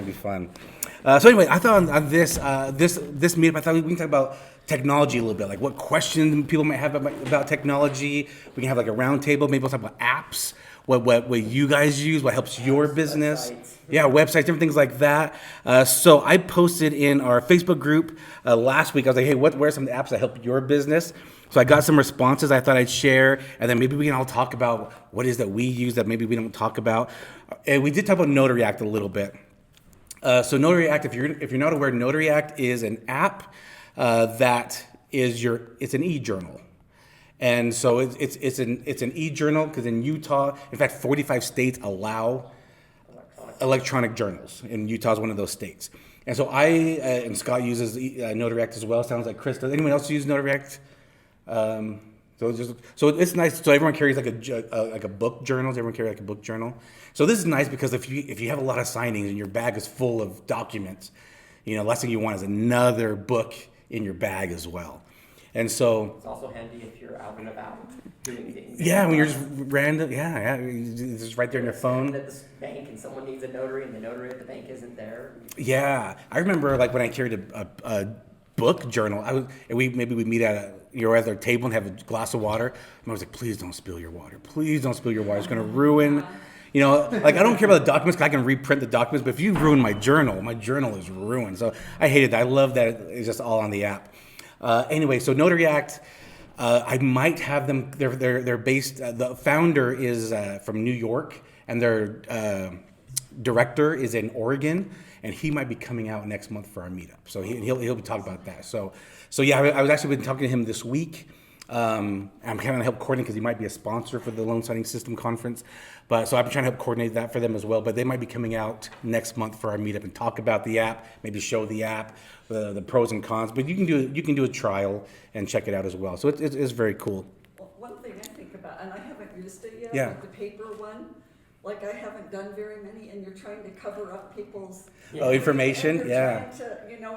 It'd be fun. So anyway, I thought on this meetup, I thought we can talk about technology a little bit, like what questions people might have about technology. We can have like a roundtable. Maybe we'll talk about apps, what you guys use, what helps your business. Websites. Yeah, websites, different things like that. So I posted in our Facebook group last week. I was like, hey, what are some apps that help your business? So I got some responses I thought I'd share, and then maybe we can all talk about what it is that we use that maybe we don't talk about. And we did talk about Notary Act a little bit. So Notary Act, if you're not aware, Notary Act is an app that is it's an e-journal. And so it's an e-journal because in Utah, in fact, 45 states allow electronic journals, and Utah is one of those states. And so and Scott uses Notary Act as well. Sounds like Chris does. Anyone else use Notary Act? So it's nice. So everyone carries like a book journal. Does everyone carry like a book journal? So this is nice because if you have a lot of signings and your bag is full of documents, the last thing you want is another book in your bag as well. And so It's also handy if you're out and about doing things. yeah, when you're just random, it's just right there in your phone. At the bank and someone needs a notary and the notary at the bank isn't there. Yeah, I remember like when I carried a book journal. We'd meet at at their table and have a glass of water. And I was like, please don't spill your water. Please don't spill your water. It's going to ruin. Like I don't care about the documents 'cause I can reprint the documents, but if you ruin my journal is ruined. So I hated that. I love that it's just all on the app. Anyway, so Notary Act, I might have them. They're based. The founder is from New York, and their director is in Oregon, and he might be coming out next month for our meetup. So he'll be talking about that. So yeah, I was actually been talking to him this week. I'm kind of help coordinate because he might be a sponsor for the Loan Signing System Conference. But so I've been trying to help coordinate that for them as well. But they might be coming out next month for our meetup and talk about the app, maybe show the app, the pros and cons. But you can do a trial and check it out as well. So it's very cool. Well, one thing I think about, and I haven't used it yet, Yeah. like the paper one, like I haven't done very many, and you're trying to cover up people's. Oh, information? And Yeah. you're trying to,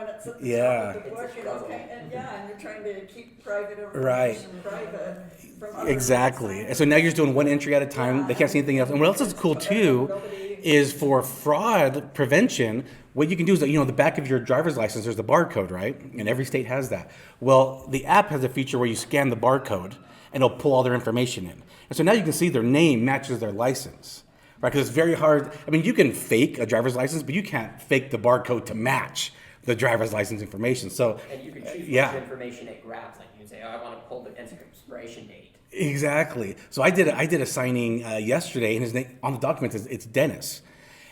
and it's at the Yeah. top of the book, It's a struggle. and you're trying to keep private Right. information private from others. Exactly. And so now you're just doing one entry at a time. They can't see anything else. And what else is cool too is for fraud prevention, what you can do is that, the back of your driver's license, there's the barcode, right? And every state has that. Well, the app has a feature where you scan the barcode and it'll pull all their information in. And so now you can see their name matches their license, right? Because it's very hard. I mean, you can fake a driver's license, but you can't fake the barcode to match the driver's license information. So, And you can choose yeah. which information it grabs. Like you can say, I want to pull the expiration date. Exactly. So I did a signing yesterday, and his name on the document it's Dennis,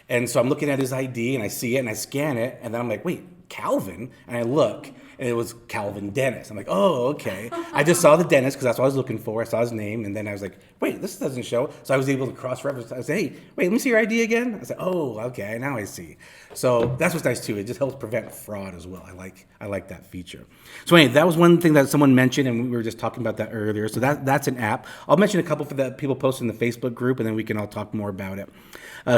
and so I'm looking at his ID, and I see it, and I scan it, and then I'm like, wait, Calvin, and I look, and it was Calvin Dennis. I'm like, oh, okay. I just saw the Dennis because that's what I was looking for. I saw his name, and then I was like, wait, this doesn't show. So I was able to cross-reference. I said, hey, wait, let me see your ID again. I said, oh, okay, now I see. So that's what's nice too. It just helps prevent fraud as well. I like that feature. So anyway, that was one thing that someone mentioned, and we were just talking about that earlier. So that's an app. I'll mention a couple for the people posted in the Facebook group, and then we can all talk more about it.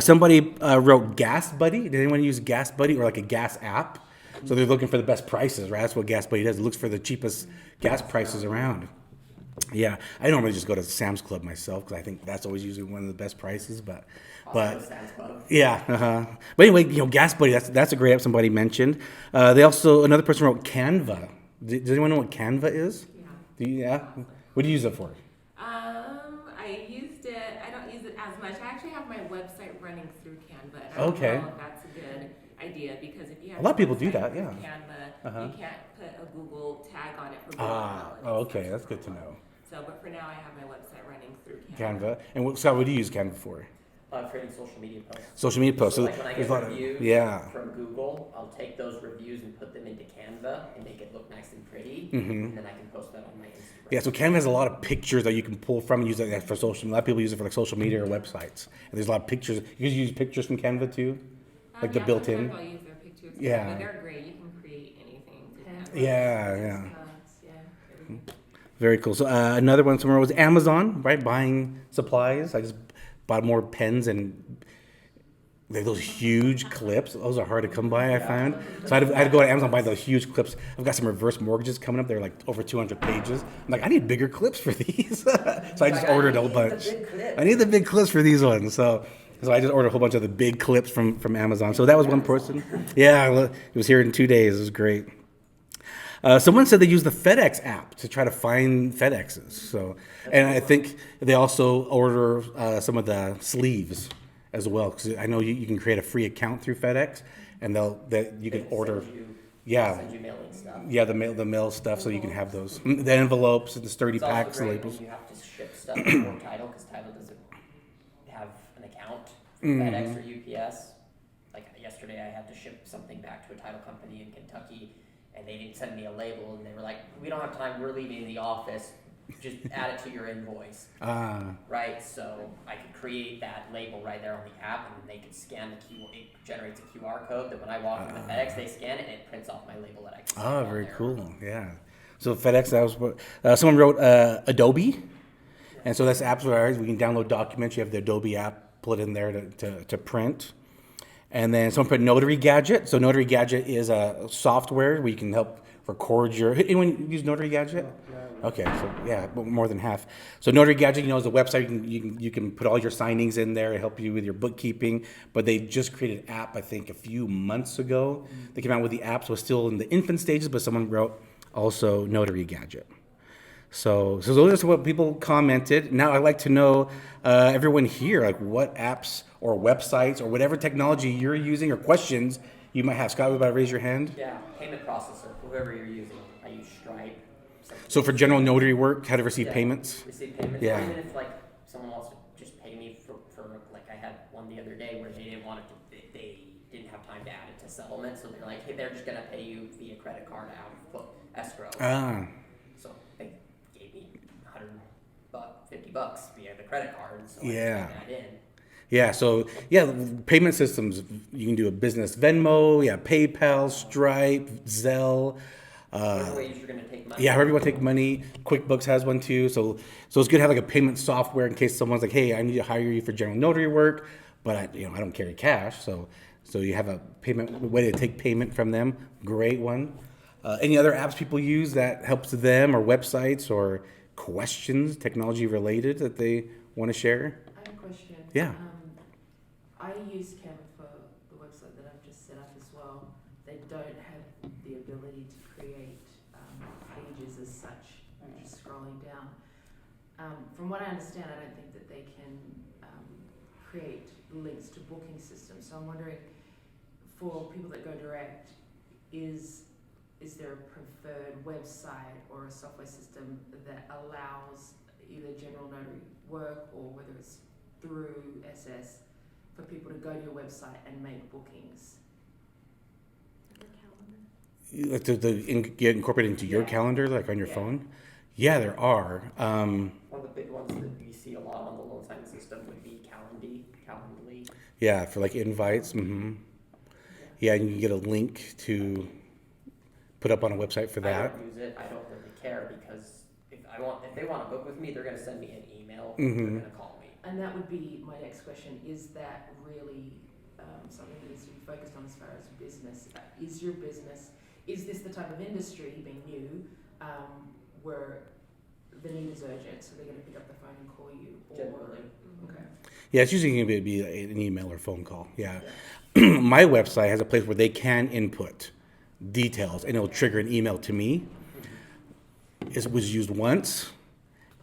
Somebody wrote Gas Buddy. Did anyone use Gas Buddy or like a gas app? So they're looking for the best prices, right? That's what Gas Buddy does. It looks for the cheapest gas prices around. Yeah, I normally just go to Sam's Club myself because I think that's always usually one of the best prices. But Sam's Club. yeah. But anyway, Gas Buddy. That's a great app somebody mentioned. Another person wrote Canva. Does anyone know what Canva is? Yeah. What do you use it for? I used it. I don't use it as much. I actually have my website running through Canva. And Okay. I don't know if that's a good idea because if you have A lot of people do website that, through yeah. Canva, you can't put a Google tag on it for Google Analytics. Okay, that's good to know. So, but for now, I have my website running through Canva. Canva. And Scott, what do you use Canva for? Creating social media posts. Social media posts. So like when I there's get a lot of- reviews yeah. from Google, I'll take those reviews and put them into Canva and make it look nice and pretty, Mm-hmm. and then I can post that on my Instagram. Yeah, so Canva has a lot of pictures that you can pull from and use it for social. A lot of people use it for like social media or websites. And there's a lot of pictures. You can use pictures from Canva too, like the Yeah, built-in. sometimes I'll use their pictures. Yeah. But they're great. You can create anything. through Canva. Yeah. Yeah. Very cool. So another one somewhere was Amazon, right? Buying supplies. I just bought more pens and they're those huge clips. Those are hard to come by, I found. So I had to go to Amazon and buy those huge clips. I've got some reverse mortgages coming up. They're like over 200 pages. I'm like, I need bigger clips for these. So I just ordered a bunch. I need the big clips for these ones. So So I just ordered a whole bunch of the big clips from Amazon. So that was one person. Yeah, it was here in 2 days. It was great. Someone said they use the FedEx app to try to find FedExes. So, and I think they also order some of the sleeves as well, because I know you can create a free account through FedEx, and you can order. Yeah, Send you mailing stuff. yeah, the mail stuff, so you can have those, the envelopes and the sturdy It's also packs and great labels. when you have to ship stuff before Title, because Title doesn't have an account for FedEx or UPS. Like yesterday, I had to ship something back to a title company in Kentucky, and they didn't send me a label, and they were like, "We don't have time. We're leaving the office. Just add it to your invoice." Right? So I could create that label right there on the app, and they could scan the QR. It generates a QR code that when I walk in the FedEx, they scan it, and it prints off my label that I can. Oh, very cool. Yeah. So FedEx, that was what someone wrote. Adobe, and so that's apps where we can download documents. You have the Adobe app, pull it in there to print. And then someone put Notary Gadget. So Notary Gadget is a software where you can help record your. Anyone use Notary Gadget? Okay, so yeah, more than half. So Notary Gadget, is a website you can put all your signings in there and help you with your bookkeeping. But they just created an app, I think, a few months ago. They came out with the app, so it's still in the infant stages. But someone wrote also Notary Gadget. So those are what people commented. Now I'd like to know everyone here, like what apps or websites or whatever technology you're using or questions you might have. Scott, would you raise your hand? Yeah, payment processor, whoever you're using. I use Stripe. So for general notary work, how to receive Yeah. payments? Receive payments. Yeah. Or even if like someone wants to just pay me for like I had one the other day where they didn't want it to, they didn't have time to add it to settlement, so they're like, hey, they're just gonna pay you via credit card out of escrow. So they gave me $50 via the credit card, so I Yeah. just put that in. Yeah, so payment systems, you can do a business Venmo, PayPal, Stripe, Zelle. Whatever ways you're gonna take money. Yeah, however you want to take money. QuickBooks has one too. So it's good to have like a payment software in case someone's like, hey, I need to hire you for general notary work, but I don't carry cash. So you have a payment way to take payment from them. Great one. Any other apps people use that helps them, or websites or questions, technology related, that they want to share? I have a question. Yeah. I use Canva for the website that I've just set up as well. They don't have the ability to create pages as such. Just scrolling down. From what I understand, I don't think that they can create links to booking systems. So I'm wondering, for people that go direct, is there a preferred website or a software system that allows either general notary work or whether it's through SS for people to go to your website and make bookings? Like to get incorporated into your calendar, like on your phone? Yeah, there are. One of the big ones that we see a lot on the loan signing system would be Calendly. Yeah, for like invites. Yeah, and you can get a link to put up on a website for I that. don't use it. I don't really care because if they want to book with me, they're going to send me an email. They're going to call me. And that would be my next question. Is that really something that needs to be focused on as far as business? Is this the type of industry, being new, where the need is urgent, so they're going to pick up the phone and call you? Generally. Okay. Yeah, it's usually going to be an email or phone call. Yeah. My website has a place where they can input details, and it'll trigger an email to me. It was used once,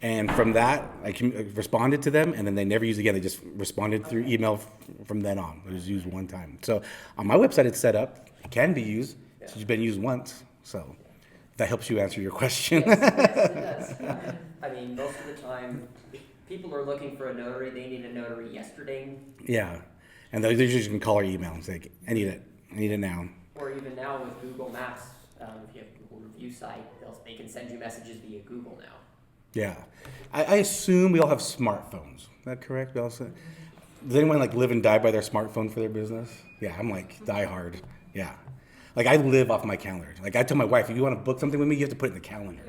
and from that, I responded to them, and then they never used it again. They just responded through email from then on. It was used one time. So on my website, it's set up. It can be used. It's just been used once. So if that helps you answer your question. Yes, it does. I mean, most of the time, if people are looking for a notary, they need a notary yesterday. Yeah. And they just can call or email and say, I need it now. Or even now with Google Maps, if you have a Google review site, they can send you messages via Google now. Yeah. I assume we all have smartphones. Is that correct? Does anyone live and die by their smartphone for their business? Yeah, I'm die hard. Yeah. I live off my calendar. I tell my wife, if you want to book something with me, you have to put it in the calendar.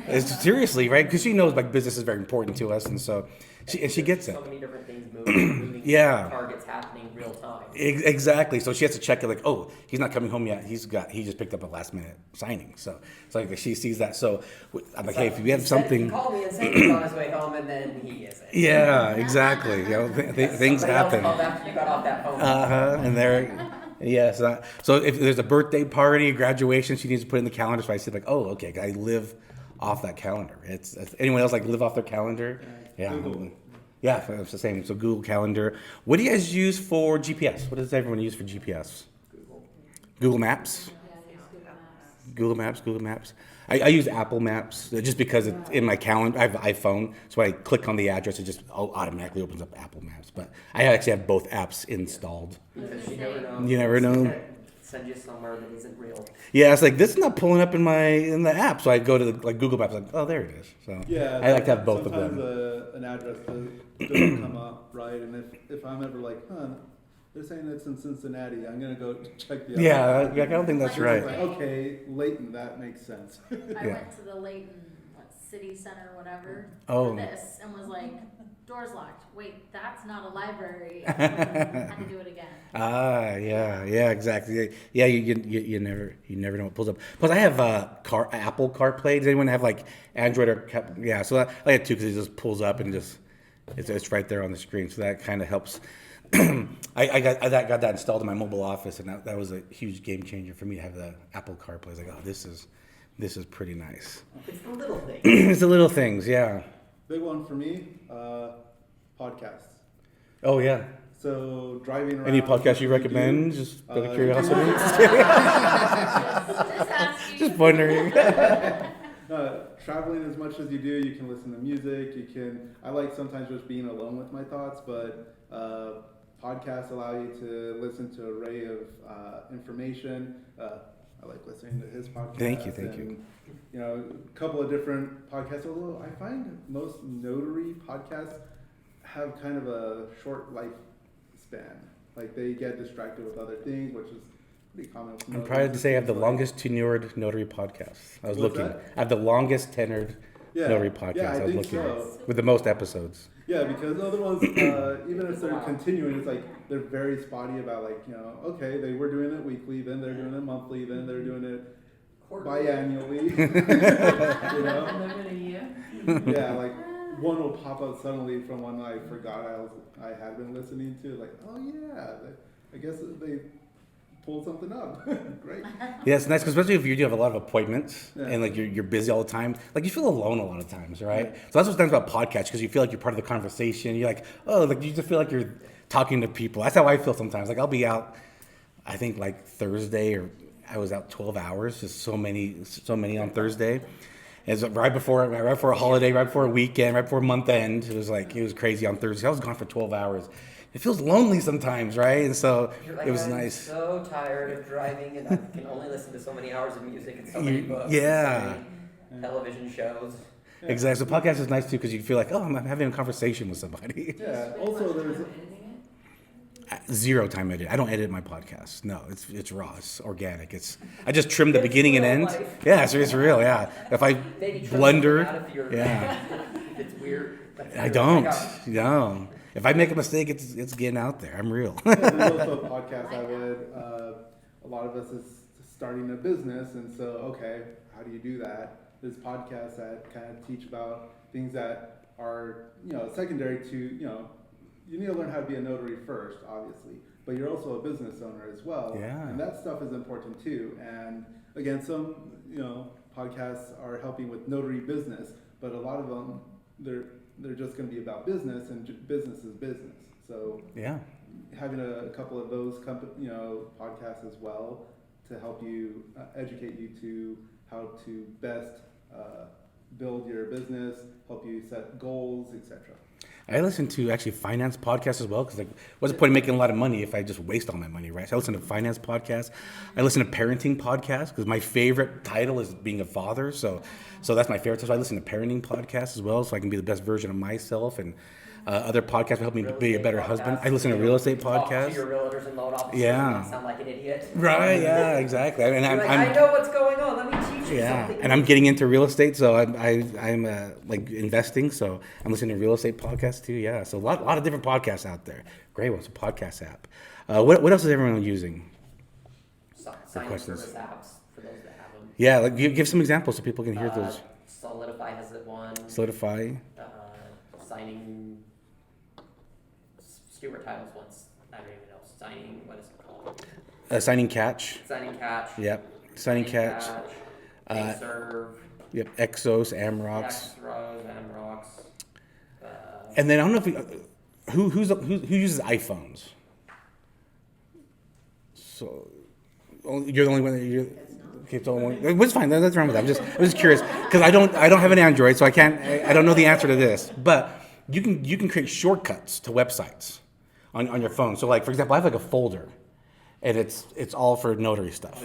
It's seriously, right? Because she knows business is very important to us. And so She gets it. So many different things moving Yeah. targets happening real time. Exactly. So she has to check it like, oh, he's not coming home yet. He just picked up a last minute signing. So it's like she sees that. So I'm like, hey, if you have He something. called me and said he was on his way home, and then he isn't. Yeah, exactly. Things Somebody else happen. called after you got off that phone. And there. Yeah, so if there's a birthday party, graduation, she needs to put in the calendar. So I said like, oh, okay, I live off that calendar. It's anyone else like live off their calendar? Yeah, yeah, it's the same. So Google Calendar. What do you guys use for GPS? What does everyone use for GPS? Google Maps. Google Maps. I use Apple Maps just because it's in my calendar. I have an iPhone, so when I click on the address, it just automatically opens up Apple Maps. But I actually have both apps installed. Because you never know. You never know. It's gonna send you somewhere that isn't real. Yeah, it's like this is not pulling up in the app, so I go to the Google Maps, like, oh, there it is. So Yeah, I like to have both of sometimes them. an address doesn't come up right, and if I'm ever like, they're saying it's in Cincinnati, I'm gonna go check the. Yeah, I don't think that's It's right. like, okay, Layton, that makes sense. I Yeah. went to the Layton City Center, whatever, Oh. for this, and was like, doors locked. Wait, that's not a library. And had to do it again. Yeah, exactly. Yeah, you never know what pulls up. Plus, I have Apple CarPlay. Does anyone have like Android or yeah? So I had two because it just pulls up and it's right there on the screen. So that kind of helps. I got that installed in my mobile office, and that was a huge game changer for me to have the Apple CarPlay. I was like, oh, this is pretty nice. It's the little thing. It's the little things, yeah. Big one for me, podcasts. Oh yeah. So driving around. Any podcast you recommend? Just out of curiosity. Just ask you. Just wondering. Traveling as much as you do, you can listen to music. I like sometimes just being alone with my thoughts, but podcasts allow you to listen to an array of information. I like listening to his podcast. Thank you. You know, a couple of different podcasts. Although I find most notary podcasts have kind of a short lifespan. Like they get distracted with other things, which is pretty common. I'm proud to say I have the longest tenured notary podcast. I was What's looking. that? I have the longest tenured notary podcast. Yeah, I was think looking so. with the most episodes. Yeah, because other ones, even if they're continuing, it's like they're very spotty about like, you know, okay, they were doing it weekly, then they're doing it monthly, then they're doing it biannually. You know? Another year. Yeah, like one will pop up suddenly from one I forgot I had been listening to. Like, oh yeah, I guess they pulled something up. Great. Yeah, it's nice, 'cause especially if you do have a lot of appointments Yeah. and like you're busy all the time. Like you feel alone a lot of times, right? So that's what's nice about podcasts, because you feel like you're part of the conversation. You're like, oh, like you just feel like you're talking to people. That's how I feel sometimes. Like I'll be out, I think like Thursday, or I was out 12 hours, just so many on Thursday. It's right before a holiday, right before a weekend, right before a month end. It was crazy on Thursday. I was gone for 12 hours. It feels lonely sometimes, right? And so You're like, it was I'm nice. so tired of driving, and I can only listen to so many hours of music and so many books. Yeah. And so many television shows. Exactly. So podcast is nice too, because you feel like, oh, I'm having a conversation with somebody. Yeah. Also, there's Zero time edit. I don't edit my podcast. No, it's raw. It's organic. I just trim the It's beginning and real end. life. Yeah, it's real. Yeah. If I Maybe trim blunder, something out if you're- yeah. if it's weird. That's I weird. don't. got- No. If I make a mistake, it's getting out there. I'm real. Yeah, there's also a podcast I would, a lot of us is starting a business, and so, okay, how do you do that? There's podcasts that kind of teach about things that are, you know, secondary to, you know, you need to learn how to be a notary first, obviously, but you're also a business owner as well. Yeah. And that stuff is important too. And again, some, you know, podcasts are helping with notary business, but a lot of them, they're just going to be about business, and business is business. So Yeah. having a couple of those podcasts as well to help you educate you to how to best build your business, help you set goals, etc. I listen to actually finance podcasts as well, because like, what's the point of making a lot of money if I just waste all my money, right? So I listen to finance podcasts. I listen to parenting podcasts, because my favorite title is being a father. So that's my favorite. So I listen to parenting podcasts as well, so I can be the best version of myself. And Other podcasts will help me Real be a estate better husband. podcasts. I listen to real estate Talk to podcasts. your realtors and loan officers Yeah. and not sound like an idiot. Right, yeah, exactly. And You're like, I'm I know what's going on. Let me teach you yeah, something. and I'm getting into real estate, so I'm like investing, so I'm listening to real estate podcasts too. Yeah, so a lot of different podcasts out there. Great ones, a podcast app. What else is everyone using? Signing questions. service apps for those that have them. Yeah, like give some examples so people can hear those. Solidify has it one. Solidify. Signing. Stuart Titles once. I don't even know. Signing. What is it called? Signing catch. Signing catch. Yep. Signing catch. Serve. Yep. Exos, Amrox. Amrox. And then I don't know if who uses iPhones. So you're the only one that you. Okay, it's all one. It's fine. That's wrong with that. I'm just curious because I don't have an Android, so I don't know the answer to this. But you can create shortcuts to websites on your phone. So like for example, I have like a folder, and it's all for notary stuff.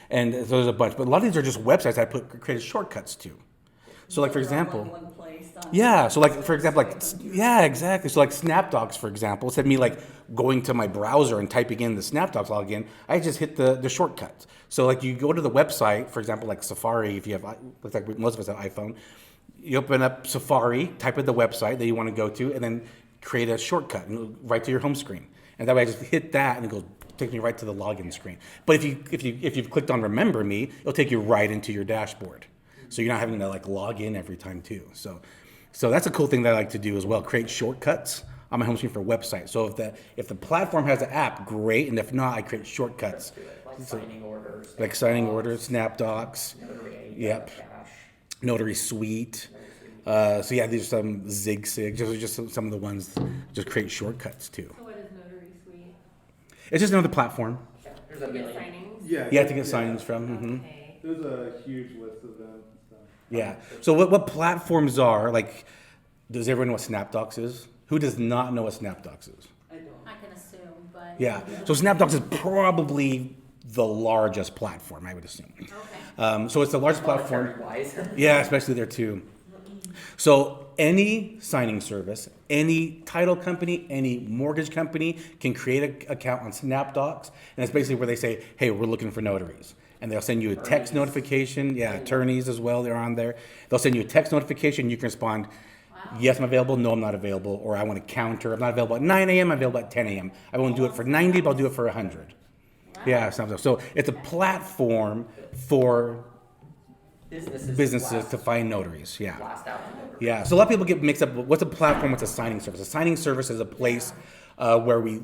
And so there's a bunch, but a lot of these are just websites that I created shortcuts to. So like for They're all in example. one place on- Yeah, so like for example, like yeah, exactly. So like SnapDocs, for example, instead of me like going to my browser and typing in the SnapDocs login, I just hit the shortcuts. So like you go to the website, for example, like Safari. If you have, looks like most of us have iPhone, you open up Safari, type in the website that you want to go to, and then create a shortcut and right to your home screen. And that way, I just hit that, and it goes takes me right to the login screen. But if you've clicked on Remember Me, it'll take you right into your dashboard. So you're not having to like log in every time too. So that's a cool thing that I like to do as well. Create shortcuts on my home screen for websites. So if the platform has an app, great. And if not, I create shortcuts. Like signing orders. Like signing orders, SnapDocs, Notary. Yep. Cash. Notary Suite. So yeah, these are some ZigSig. Just some of the ones. Just create shortcuts too. So what is Notary Suite? It's just another platform. Yeah, there's a To get million. signings? Yeah. Yeah, to get signings from. Okay. There's a huge list of them. So. Yeah. So what platforms are like? Does everyone know what SnapDocs is? Who does not know what SnapDocs is? I don't. I can assume, but. Yeah. So SnapDocs is probably the largest platform, I would assume. Okay. So it's the largest platform. Monetary-wise. Yeah, especially there too. So any signing service, any title company, any mortgage company can create an account on SnapDocs, and it's basically where they say, "Hey, we're looking for notaries." And they'll send you a text notification. Yeah, attorneys as well, they're on there. They'll send you a text notification. You can respond, yes, I'm available. No, I'm not available. Or I want to counter. I'm not available at 9 a.m. I'm available at 10 a.m. I won't do it for 90, but I'll do it for 100. Yeah, so it's a platform for businesses to find notaries. Yeah. Blast out the notary. Yeah, so a lot of people get mixed up. What's a platform? What's a signing service? A signing service is a place where we,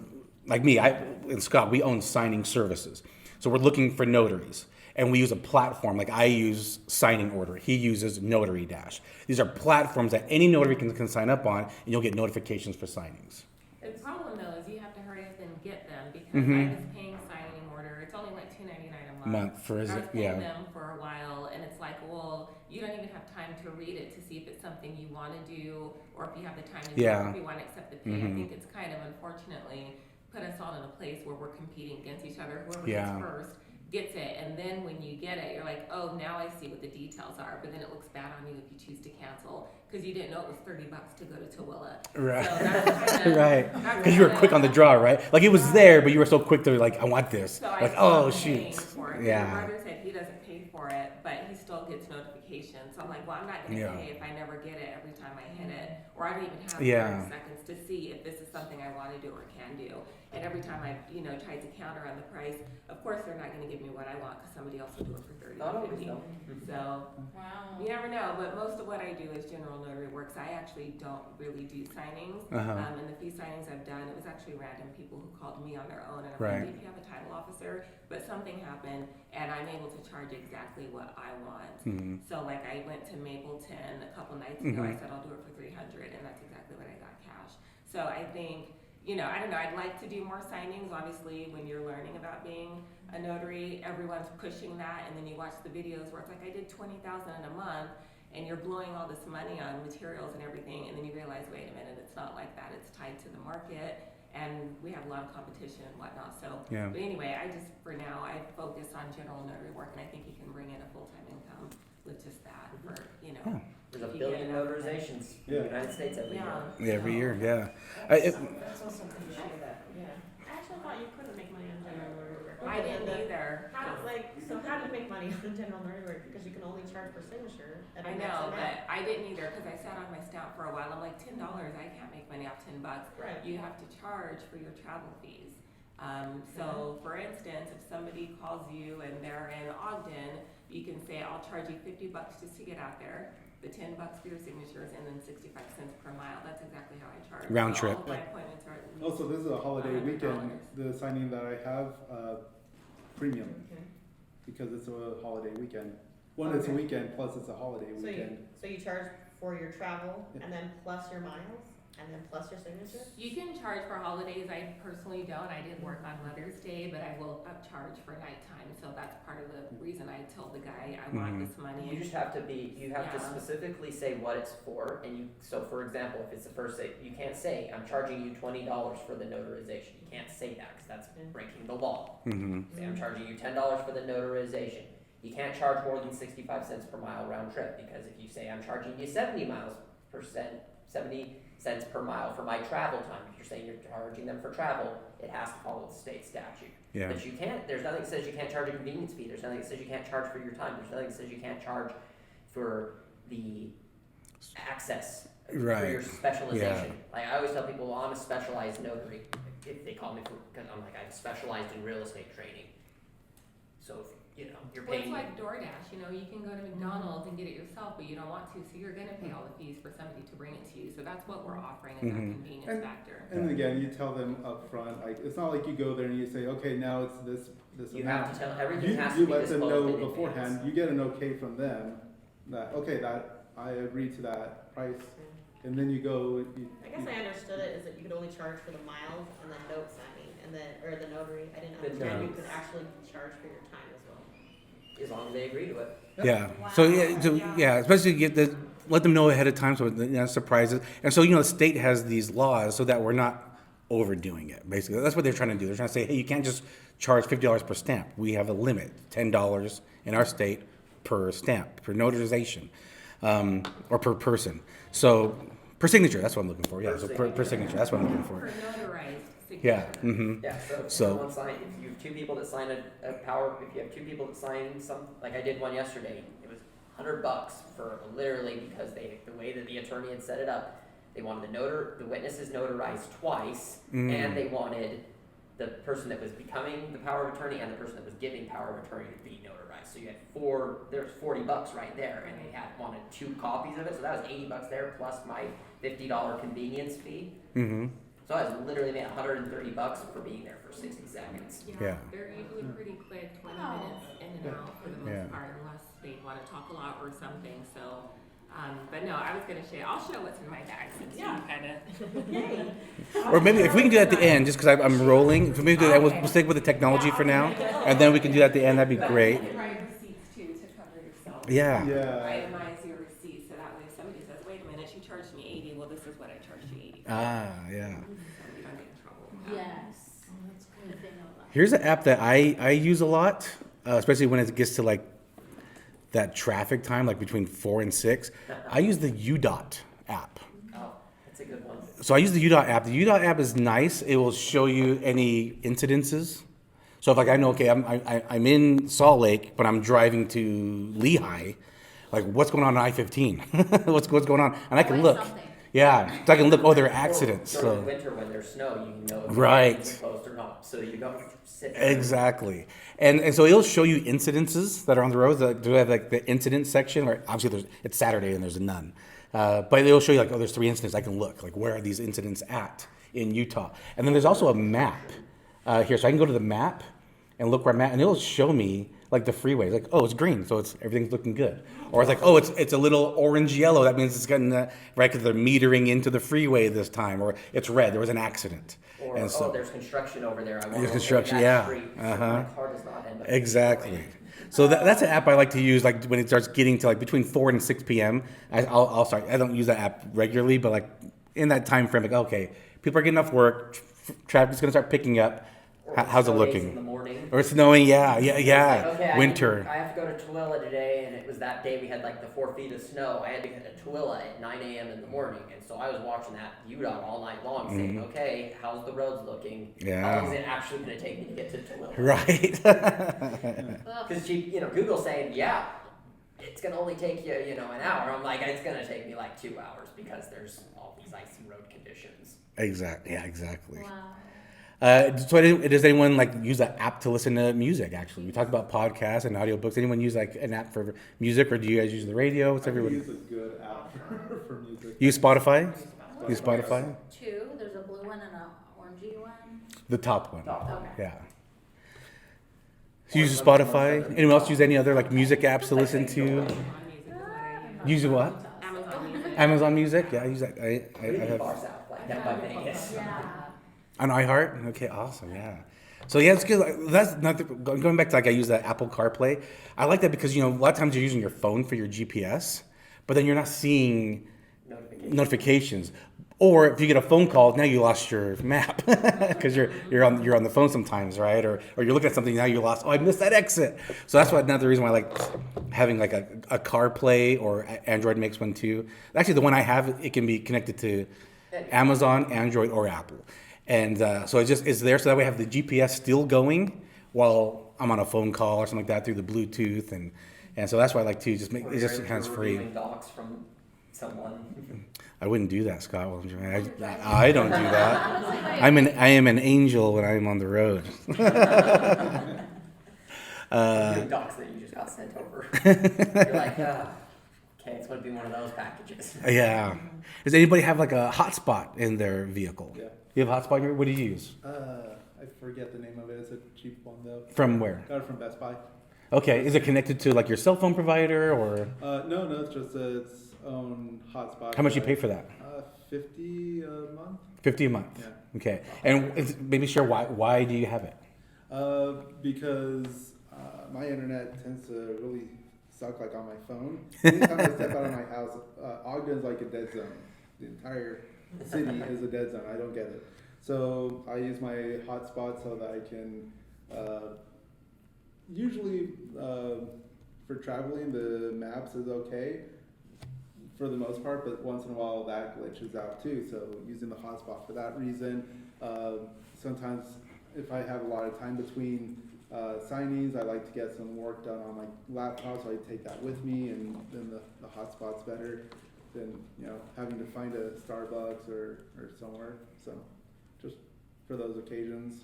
like me, I and Scott, we own signing services. So we're looking for notaries, and we use a platform. Like I use Signing Order. He uses Notary Dash. These are platforms that any notary can sign up on, and you'll get notifications for signings. The problem though is you have to hurry up and get them because Mhm. I was paying Signing Order. It's only like $2.99 a month. Month for is I was it? paying Yeah. them for a while, and it's like, well, you don't even have time to read it to see if it's something you want to do, or if you have the time to do it, Yeah. or if you want to accept the pay. Mhm. I think it's kind of unfortunately put us all in a place where we're competing against each other. Whoever Yeah. gets first gets it, and then when you get it, you're like, oh, now I see what the details are. But then it looks bad on you if you choose to cancel because you didn't know it was $30 to go to Tooele. Right. So that's kind of, Right. that's Because you were kinda- quick on the draw, right? Like it was there, but you were so quick to like, I want this. So I Like, still oh am paying shoot. for it. Yeah. My brother said he doesn't pay for it, but he still gets notifications. So I'm like, well, I'm not going to Yeah. pay if I never get it every time I hit it, or I don't even have Yeah. 30 seconds to see if this is something I want to do or can do. And every time I, tried to counter on the price, of course they're not going to give me what I want because somebody else will do it for 30 Not or always 50. though. So Wow. you never know, but most of what I do is general notary works. I actually don't really do signings. Uh-huh. And the few signings I've done, it was actually random people who called me on their own. And I'm Right. like, if you have a title officer, but something happened, and I'm able to charge exactly what I want. Mhm. So like I went to Mapleton a couple nights ago. I Mhm. said I'll do it for 300, and that's exactly what I got cash. So I think, I don't know. I'd like to do more signings. Obviously, when you're learning about being a notary, everyone's pushing that, and then you watch the videos where it's like I did 20,000 in a month, and you're blowing all this money on materials and everything, and then you realize, wait a minute, it's not like that. It's tied to the market, and we have a lot of competition and whatnot. So, Yeah. but anyway, for now, I focus on general notary work, and I think you can bring in a full-time income with just that for, you know. Yeah. There's a if you billion get enough of notarizations in Yeah. the United States every year. Yeah. Every year, yeah. That's also appreciate that, yeah. I actually thought you couldn't make money on general notary work. I didn't either. How, so how do you make money on general notary work? Because you can only charge per signature. At a I max know, amount. but I didn't either because I sat on my stamp for a while. I'm like, $10, I can't make money off $10. Right. You have to charge for your travel fees. So for instance, if somebody calls you and they're in Ogden, you can say, I'll charge you $50 just to get out there, the $10 for your signatures, and then 65 cents per mile. That's exactly how I charge. Round So trip. All of my appointments are at least Also, this is a holiday $100. weekend, the signing that I have, premium, Okay. because it's a holiday weekend. One, it's a Okay. weekend, plus it's a holiday So weekend. you charge for your travel Yeah. and then plus your miles and then plus your signature? You can charge for holidays. I personally don't. I did work on Mother's Day, but I will upcharge for nighttime. So that's part of the reason I told the guy I want this money. You just have to you have to Yeah. specifically say what it's for, and so for example, if it's the first day, you can't say, I'm charging you $20 for the notarization. You can't say that, because that's breaking the law. Mm-hmm. Say, I'm charging you $10 for the notarization. You can't charge more than 65 cents per mile round trip, because if you say, I'm charging you 70 cents per mile for my travel time, if you're saying you're charging them for travel, it has to follow the state statute. Yeah. But you can't, there's nothing that says you can't charge a convenience fee, there's nothing that says you can't charge for your time, there's nothing that says you can't charge for the access, for Right. your specialization. Like I always tell people, well, I'm a specialized notary, if they call me for, because I'm like, I'm specialized in real estate training. So if, you know, you're Well, it's paying. like DoorDash, you know, you can go to McDonald's and get it yourself, but you don't want to, so you're gonna pay all the fees for somebody to bring it to you, so that's what we're offering as that convenience And- factor. And again, you tell them up front, like, it's not like you go there and you say, okay, now it's this You amount. have to tell, everything You, has to you be let them disclosed know in beforehand, advance. you get an okay from them, that, okay, that, I agree to that price, and then you go, I guess I understood it is that you could only charge for the miles and then note signing and then, or the notary. I didn't The understand you notes. could actually charge for your time as well. As long as they agree to it. Yeah. So especially let them know ahead of time so they're not surprises. And so the state has these laws so that we're not overdoing it. Basically, that's what they're trying to do. They're trying to say, hey, you can't just charge $50 per stamp. We have a limit, $10 in our state per stamp, per notarization, or per person. So per signature, that's what I'm looking for. Yeah. So per signature, that's what I'm looking For for. notarized signature. Yeah. Mm-hmm. Yeah, so So- one sign, if you have two people that sign if you have two people that sign like I did one yesterday, it was $100 for literally because the way that the attorney had set it up, they wanted the witnesses notarized twice, and they wanted the person that was becoming the power of attorney and the person that was giving power of attorney to be notarized. So you had there's $40 right there, and they wanted 2 copies of it, so that was $80 there plus my $50 convenience fee. Mm-hmm. So I was literally made $130 for being there for 60 seconds. Yeah. They're usually pretty quick, 20 minutes in and out for the most part, unless they wanna talk a lot or something, so. But no, I was gonna I'll show what's in my bag since you kinda. Or maybe if we can do that at the end, just because I'm rolling. If we maybe do that, we'll stick with the technology for now, and then we can do that at the end. That'd be great. You can write receipts too to cover yourself. Yeah. yeah. Itemize your receipts, so that way if somebody says, wait a minute, you charged me 80, well, this is what I charged you 80. Ah, yeah. So you don't get in trouble. Yes. That's good to know about. Here's an app that I use a lot, especially when it gets to like that traffic time, like between 4 and 6. I use the UDOT app. Oh, that's a good one. So I use the UDOT app. The UDOT app is nice. It will show you any incidences. So if like I know, okay, I'm in Salt Lake, but I'm driving to Lehigh, like what's going on I-15? what's going on? And I can Always look. something. Yeah, so I can look. Oh, there are accidents. During So winter when there's snow, you know if Right. it's closed or not. So you don't sit there. exactly, and so it'll show you incidences that are on the roads. Do have like the incident section where obviously it's Saturday and there's none, but it'll show you like, oh, there's 3 incidents. I can look like where are these incidents at in Utah, and then there's also a map here, so I can go to the map and look where I'm at, and it'll show me like the freeway. Like, oh, it's green, so everything's looking good. Or it's like, oh, it's a little orange yellow. That means it's getting right because they're metering into the freeway this time. Or it's red. There was an accident. Or, and so there's construction over there. I want There's to construction, that yeah. street, so Uh-huh. my car does not end up. exactly. So that's an app I like to use. Like when it starts getting to like between 4 and 6 p.m. I'll start. I don't use that app regularly, but like in that time frame, like okay, people are getting off work. Traffic's gonna start picking up. Or How's it snow days looking? in the morning. Or snowing, yeah. It's like, okay, Winter. I have to go to Tooele today, and it was that day we had like the 4 feet of snow. I had to get to Tooele at 9 a.m. in the morning, and so I was watching that UDOT all night long, saying, okay, how's the roads looking? Yeah. How long is it actually going to take me to get to Tooele? Right. Because Google's saying, yeah, it's going to only take you, an hour. I'm like, it's going to take me like 2 hours because there's all these icy road conditions. Exactly. Yeah, exactly. Wow. So does anyone like use an app to listen to music? Actually, we talked about podcasts and audiobooks. Anyone use like an app for music, or do you guys use the radio? What's I could everyone? use a good app for music. Use Spotify. Well, Use Spotify. There's two. There's a blue one and a orangey one. The top one. Okay. Yeah. So you use Spotify. Anyone else use any other like music apps to listen to? Amazon Music is what I use. Use what? Amazon Music. Amazon Music. Yeah, I use that. I Really have bars out like that by Vegas. Yeah. on iHeart. Okay, awesome. Yeah. So yeah, it's good. Like, that's not going back to like I use that Apple CarPlay. I like that because a lot of times you're using your phone for your GPS, but then you're not seeing notifications. Or if you get a phone call, now you lost your map because you're on the phone sometimes, right? Or you're looking at something, now you lost. Oh, I missed that exit. So that's another reason why I like having like a CarPlay, or Android makes one too. Actually, the one I have, it can be connected to Amazon, Android, or Apple, and so it's there. So that way I have the GPS still going while I'm on a phone call or something like that through the Bluetooth, and so that's why I like to just make it just hands free. Docs from someone. I wouldn't do that, Scott. I don't do that. I am an angel when I'm on the road. Docs that you just got sent over. You're like, okay, it's going to be one of those packages. Yeah. Does anybody have like a hotspot in their vehicle? Yeah. You have a hotspot? What do you use? I forget the name of it. It's a cheap one though. From where? Got it from Best Buy. Okay. Is it connected to like your cell phone provider, or No, it's just its own hotspot. how much you pay for that? $50 a month. $50 a month. Yeah. Okay. And maybe share why do you have it? Because my internet tends to really suck like on my phone. Anytime I step out of my house, Ogden's like a dead zone. The entire city is a dead zone. I don't get it. So I use my hotspot so that I can usually for traveling the maps is okay for the most part, but once in a while that glitches out too. So using the hotspot for that reason. Sometimes if I have a lot of time between signings, I like to get some work done on my laptop, so I take that with me, and then the hotspot's better than having to find a Starbucks or somewhere. So just for those occasions.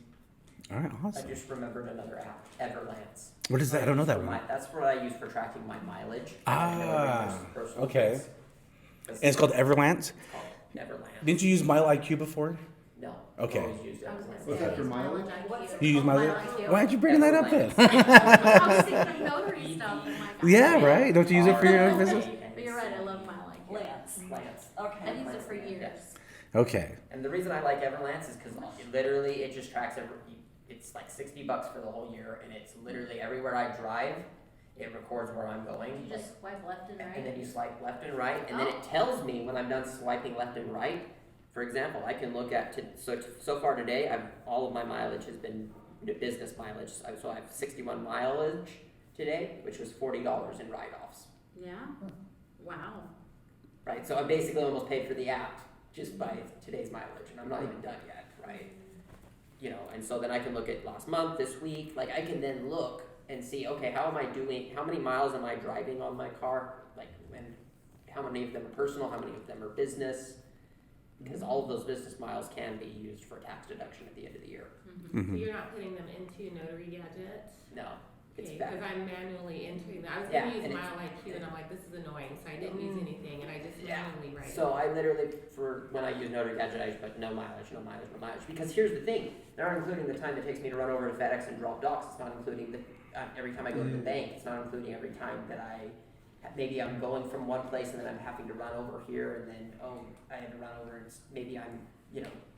All right. I Awesome. just remembered another app, Everlance. What is that? I don't know that one. That's what I use for tracking my mileage. Personal okay. trips. And it's called Everlance. It's called Everlance. Didn't you use Mile IQ before? No. Okay. I've always used Everlance. What's that for mileage? You use Mile IQ? Why'd you bring that up then? I was thinking notary stuff. And like, Yeah, right. Don't you use it for your own business? But you're right. I love my like Lance. Okay. I've used it for years. Yes. Okay. And the reason I like Everlance is because literally it just tracks it's like $60 for the whole year, and it's literally everywhere I drive, it records where I'm going. You just swipe left and right. And then you swipe left and right, and then it tells me when I'm done swiping left and right. For example, I can look at so far today. All of my mileage has been business mileage. So I have 61 mileage today, which was $40 in write-offs. Yeah. Wow. Right. So I basically almost paid for the app just by today's mileage, and I'm not even done yet. Right. And so then I can look at last month, this week. Like I can then look and see, okay, how am I doing? How many miles am I driving on my car? Like, and how many of them are personal? How many of them are business? Because all of those business miles can be used for tax deduction at the end of the year. So you're not putting them into Notary Gadget? No, it's Because bad. I'm manually entering that. I was Yeah, gonna use and Mile IQ, and I'm like, this is annoying, so I didn't use anything, and I just manually write. So I literally, when I use Notary Gadget, I just put no mileage. Because here's the thing, they're not including the time it takes me to run over to FedEx and drop docs. It's not including every time I go to the bank. It's not including every time that maybe I'm going from one place and then I'm having to run over here, and then, I had to run over and maybe I'm,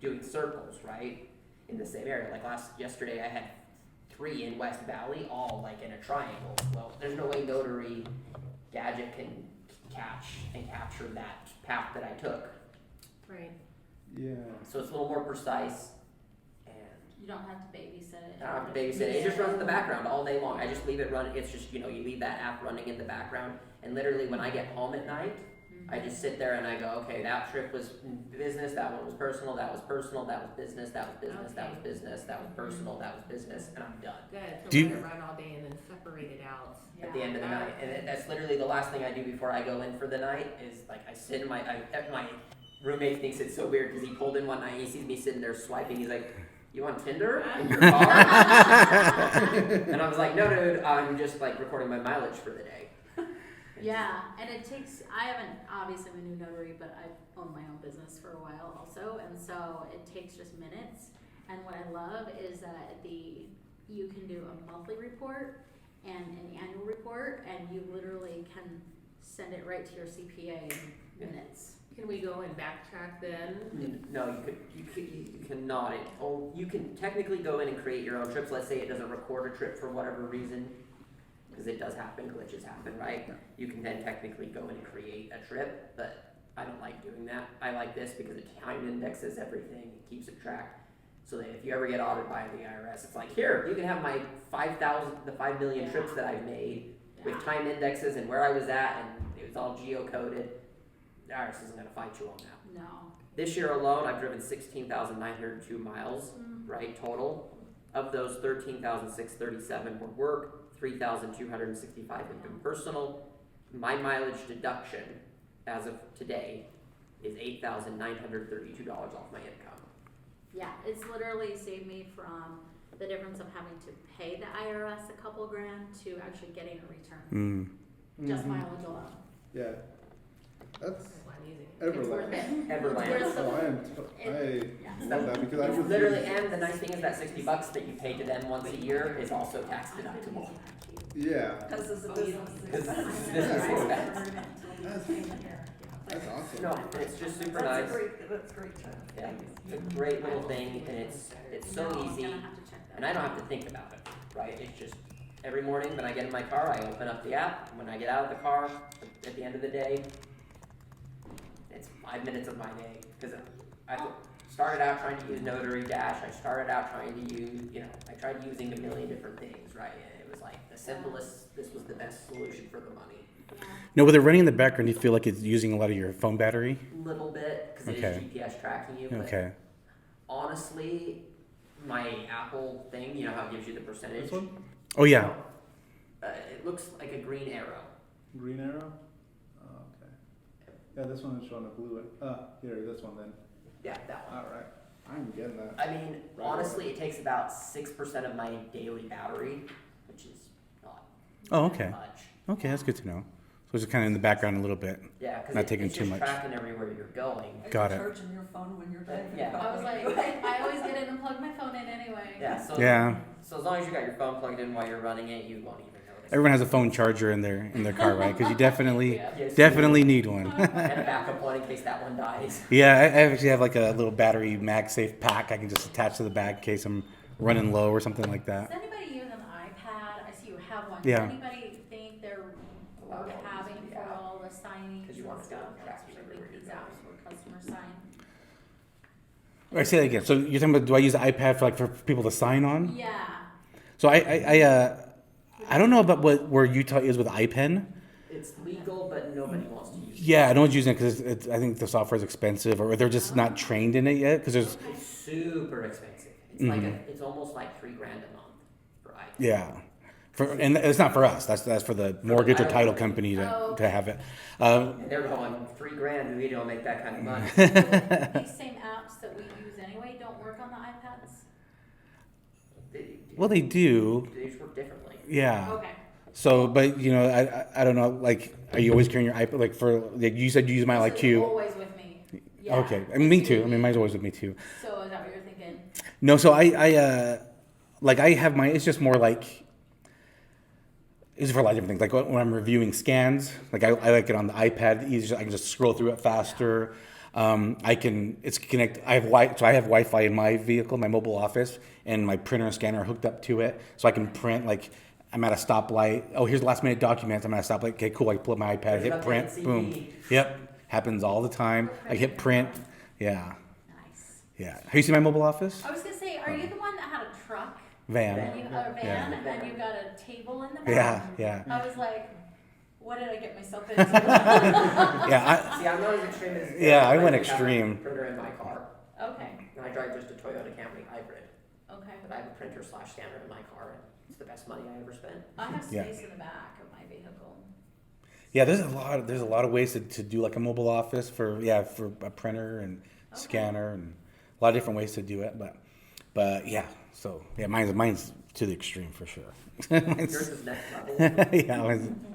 doing circles, right? In the same area. Like yesterday I had 3 in West Valley, all like in a triangle. Well, there's no way Notary Gadget can capture that path that I took. Right. Yeah. So it's a little more precise, and You don't have to babysit it. I don't have to babysit it. It just runs in the background all day long. I just leave it running. It's just, you leave that app running in the background. And literally when I get home at night, I just sit there and I go, okay, that trip was business, that one was personal, that was personal, that was business, that was business, that was business, that was personal, that was business, and I'm done. Good, Do to you- let it run all day and then separate it out. At the end of the night. And that's literally the last thing I do before I go in for the night is like I sit in my roommate thinks it's so weird because he pulled in one night, he sees me sitting there swiping, he's like, you on Tinder in your car? And I was like, no dude, I'm just like recording my mileage for the day. Yeah, and it takes, I haven't, obviously I'm a new notary, but I've owned my own business for a while also, and so it takes just minutes. And what I love is that you can do a monthly report and an annual report, and you literally can send it right to your CPA in minutes. Can we go and backtrack then? No, you cannot. You can technically go in and create your own trips. Let's say it doesn't record a trip for whatever reason, because it does happen, glitches happen, right? You can then technically go in and create a trip, but I don't like doing that. I like this because it time indexes everything, it keeps it tracked, so that if you ever get audited by the IRS, it's like, here, you can have my 5 million trips that I've made with time indexes and where I was at, and it was all geocoded. The IRS isn't going to fight you on that. No. This year alone, I've driven 16,902 miles, right, total. Of those, 13,637 were work, 3,265 have been personal. My mileage deduction, as of today, is $8,932 off my income. Yeah, it's literally saved me from the difference of having to pay the IRS a couple grand to actually getting a return. Just mileage alone. Yeah. That's I'm using it. It's worth Everlast. it. Everland. It's So worth I love that because I It's was literally, and the nice thing is that $60 that you pay to them once a year is also tax deductible. yeah. Because it's a business. Because business expense. That's awesome. No, it's just super nice. That's great too. Yeah, it's a great little thing, and it's so easy, Gonna have to check that and I don't have to think about it, right? It's just every morning when I get in my car, I open up the app. When I get out of the car, at the end of the day, it's 5 minutes of my day because I started out trying to use Notary Dash. I started out trying to use, I tried using a million different things, right? And it was like the simplest. This was the best solution for the money. No, with it running in the background, you feel like it's using a lot of your phone battery? Little bit because it is Okay. GPS tracking you. But Okay. honestly, my Apple thing, you know how it gives you the percentage? This one? Oh, yeah. It looks like a green arrow. Green arrow? Oh, okay. Yeah, this one is showing a blue one. Here, this one then. Yeah, that one. Alright. I'm getting that. I mean, honestly, it takes about 6% of my daily battery, which is not Oh, okay. much. Okay, that's good to know. So it's kind of in the background a little bit. Yeah, because Not taking it's too just much. tracking everywhere you're going. Got it. Charging your phone when you're driving. Yeah. I was like, I always get in and plug my phone in anyway. Yeah, so Yeah. so as long as you got your phone plugged in while you're running it, you won't even notice. Everyone has a phone charger in their car, right? Because you definitely Yes. need one. And a backup one in case that one dies. Yeah, I actually have like a little battery MagSafe pack I can just attach to the bag in case I'm running low or something like Does that. anybody use an iPad? I see you have one. Yeah. Does anybody think they're worth having for all the signings 'Cause you and want to stuff? track Especially everywhere these you're apps where customers sign. All right, say that again. So you're talking about, do I use the iPad for people to sign on? Yeah. So I don't know about where Utah is with iPen. It's legal, but nobody wants to use it. Yeah, no one's using it because I think the software is expensive, or they're just not trained in it yet. Because there's It's super expensive. It's it's almost like $3,000 a month for iPhone. yeah, and it's not for us. That's for the mortgage or title company to have it. And they're going $3,000. We don't make that kind of money. These same apps that we use anyway don't work on the iPads? Well, they do. They just work differently. Yeah. Okay. So, but I don't know. Like, are you always carrying your iPad? Like like you said, you use my This is IQ. always with me. Yeah. Okay, I mean, me too. I mean, mine's always with me too. So is that what you're thinking? No, so I have my. It's just more like. It's for a lot of different things. Like when I'm reviewing scans, like I like it on the iPad. Easier, I can just scroll through it faster. It's connect. I have Wi-Fi in my vehicle, my mobile office, and my printer and scanner are hooked up to it, so I can print. Like I'm at a stoplight. Oh, here's the last minute documents. I'm at a stoplight. Okay, cool. I pull up my iPad, hit print, boom. Yep, happens all the time. I hit print. Yeah, Nice. yeah. Have you seen my mobile office? I was gonna say, are you the one that had Van. And you, a van, Yeah. and then you got a table in the Yeah, back. yeah. I was like, what did I get myself into? Yeah, See, I'm not as extreme as. Yeah, I do went have a extreme. Printer in my car, Okay, and I drive just a Toyota Camry hybrid, okay. but I have a printer / scanner in my car, and it's the best money I ever spent. I have Yeah. space in the back of my vehicle. yeah. There's a lot of ways to do like a mobile office for a printer and Okay. scanner and a lot of different ways to do it. But yeah. So yeah, mine's to the extreme for sure. Mine's- Yours is next level. yeah,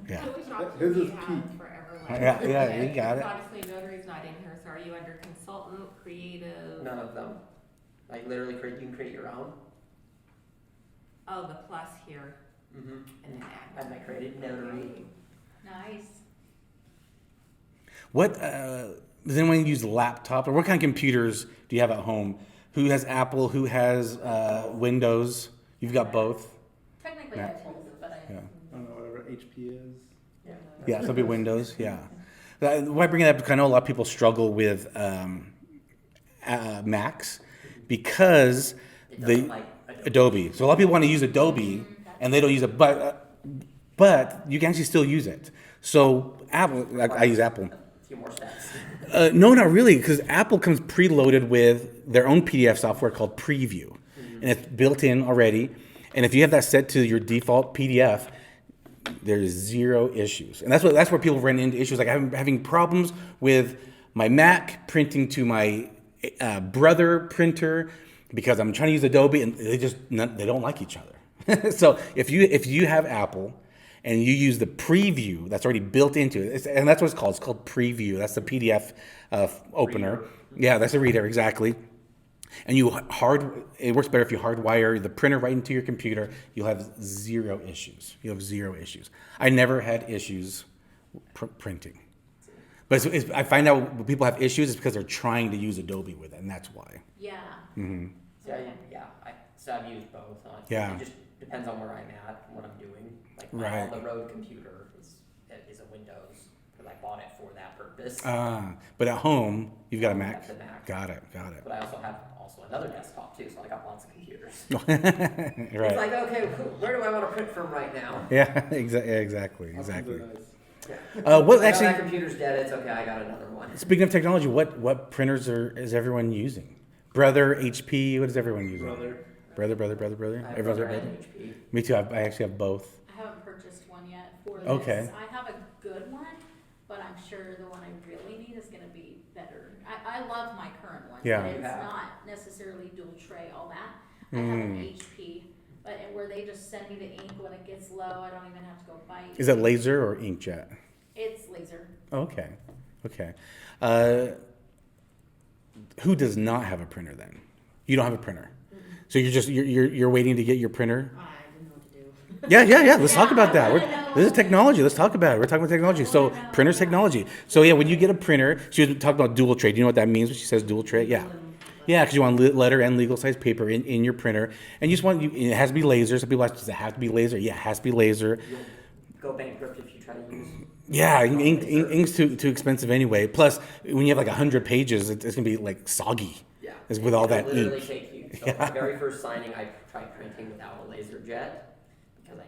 yeah. So which option His do is you have peak. for everyone? Yeah, yeah, Okay, you got it. because obviously notary's not in here, so are you under consultant, creative? None of them. Like literally, you can create your own. Oh, the plus here, Mm-hmm. and then add. And I created notary. Nice. What does anyone use laptop or what kind of computers do you have at home? Who has Apple? Who has Windows? You've got both. Technically, Yeah. I have both, but I. Yeah. I don't know, whatever HP is. Yeah. Yeah, some people Windows. Yeah. Why I bring it up? Because I know a lot of people struggle with Macs because It doesn't the like Adobe. So a lot of people want to use Adobe and they don't use it, but you can actually still use it. So Apple, I use Apple. A few more steps. No, not really, because Apple comes preloaded with their own PDF software called Preview, and it's built in already. And if you have that set to your default PDF, there's zero issues. And that's where people run into issues. Like I'm having problems with my Mac printing to my brother printer because I'm trying to use Adobe, and they don't like each other. So if you have Apple and you use the preview that's already built into it, and that's what it's called. It's called Preview. That's the PDF opener. Reader. Yeah, that's a reader, exactly. And it works better if you hardwire the printer right into your computer. You'll have zero issues. I never had issues printing. But I find out when people have issues, it's because they're trying to use Adobe with it, and that's why. Yeah. Mm-hmm. So I've used both. Yeah. It just depends on where I'm at and what I'm doing. Like my Right. on the road computer is a Windows because I bought it for that purpose. But at home, you've got a I Mac. have the Mac. Got it. But I also have another desktop too, so I got lots of computers. Right. It's like, okay, where do I want to print from right now? Yeah, exactly. Options are nice. Yeah. What That actually? computer's dead. It's okay. I got another one. Speaking of technology, what printers is everyone using? Brother, HP. What is everyone using? Brother. Brother. I have Everyone's Brother brother. and HP. Me too. I actually have both. I haven't purchased one yet for this. Okay. I have a good one, but I'm sure the one I really need is gonna be better. I love my current one. Yeah. But it's Yeah. not necessarily dual tray, all that. I have an Mm. HP, but where they just send me the ink when it gets low, I don't even have to go bite. Is it laser or inkjet? It's laser. Okay. Who does not have a printer then? You don't have a printer, so you're waiting to get your printer. I didn't know what to do. Yeah. Let's talk about that. I wanna know. This is technology. Let's talk about it. We're talking about technology. So I wanna know. printer's technology. So yeah, when you get a printer, she was talking about dual tray. Do you know what that means when she says dual tray? Yeah. Yeah, because you want letter and legal size paper in your printer, and you just want it has to be laser. Some people ask, does it have to be laser? Yeah, it has to be laser. You'll go bankrupt if you try to use. Yeah, ink's too expensive anyway. Plus, when you have like 100 pages, it's gonna be like soggy. Yeah. It's with all It'll that literally ink. take you. So my very first signing, I tried printing without a laser jet because